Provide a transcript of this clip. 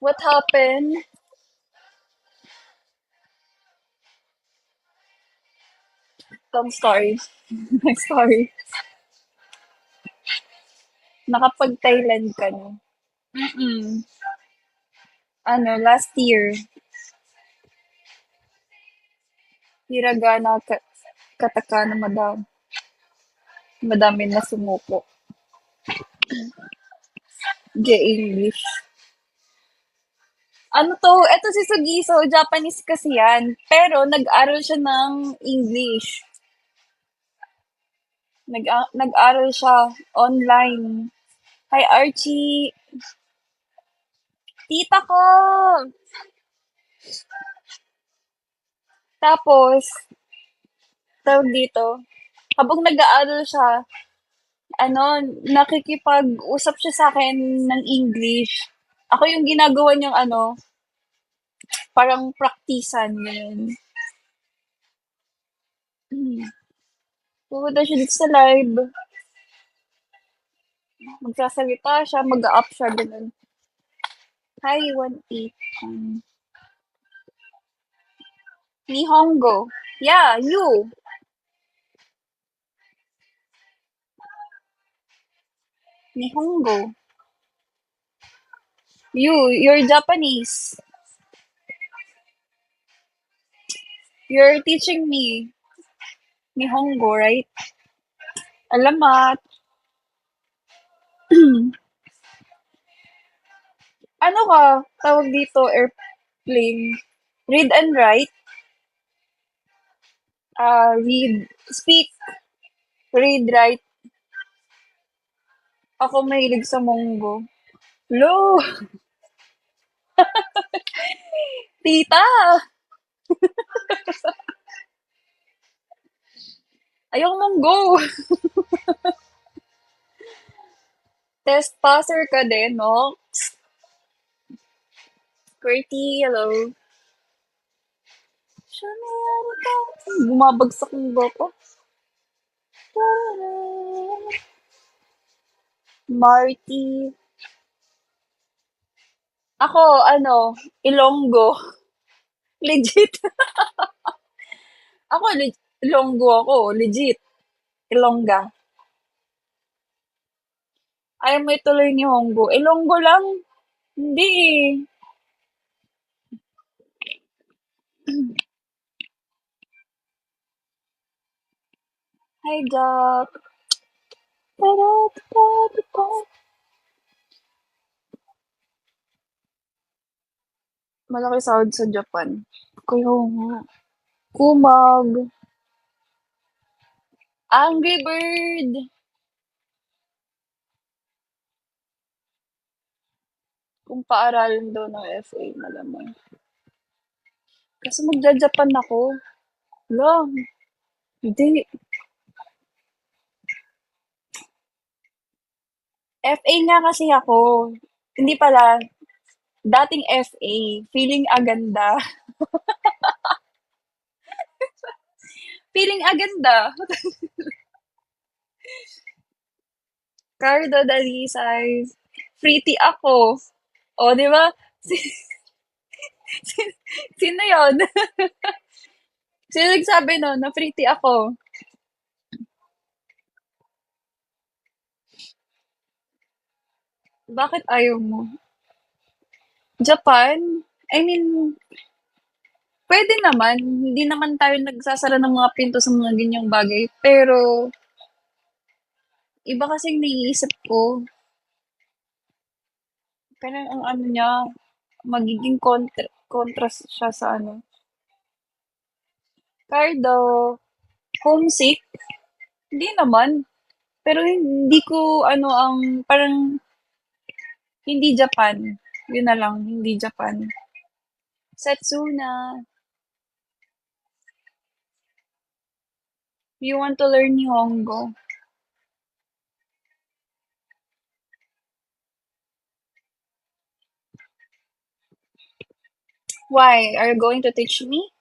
What happened? Long story. Next story. Nakapag-Thailand ka na. Mm. Ano, last year, hiragana katakana madami na sumuko. English. Ano to? Eto si Sugiso, Japanese kasi yan. Pero nag-aral siya ng English. Nag-aral siya online. Hi, Archie. Tita ko! Tapos, tawag dito, habang nag-aaral siya, ano, nakikipag-usap siya sa akin ng English. Ako yung ginagawa niyang ano, parang praktisan, yun. Pupunta siya dito sa live, magsasalita siya, mag-up siya, ganun. Hi, 1-8. Nihongo. Yeah, you. Nihongo. You're Japanese. You're teaching me Nihongo, right? Alamat. Ano ka? Tawag dito, airplane. Read and write. Read. Speak. Read, write. Ako mahilig sa Monggo. Lo! Tita! Ayoko Monggo! Test passer ka din, no? Qwerty, hello. Bumabagsak yung bako. Marty. Ako, ano, Ilonggo. Legit. Ako, Ilonggo ako. Legit. Ilongga. Ayaw mo ituloy ni Honggo. Ilonggo lang. Hindi eh. Hi, Jack. Malaki sahod sa Japan. Kaya nga. Kumag. Angry Bird. Kung paaralan daw ng FA, malamang. Kasi magja-Japan ako. Lang. Hindi. FA nga kasi ako. Hindi pala. Dating FA. Feeling aganda. Feeling aganda. Cardo Dalisay. Pretty ako. O, di ba? Sino yon? Sino nagsabi no, na pretty ako? Bakit ayaw mo? Japan? I mean, pwede naman. Hindi naman tayo nagsasara ng mga pinto sa mga ganyang bagay. Pero, iba kasing naiisip ko. Parang ang ano niya, magiging contrast siya sa ano. Cardo, homesick? Hindi naman. Pero hindi ko ano ang parang hindi Japan. Yun na lang, hindi Japan. Setsuna, you want to learn Nihongo? Why? Are you going to teach me?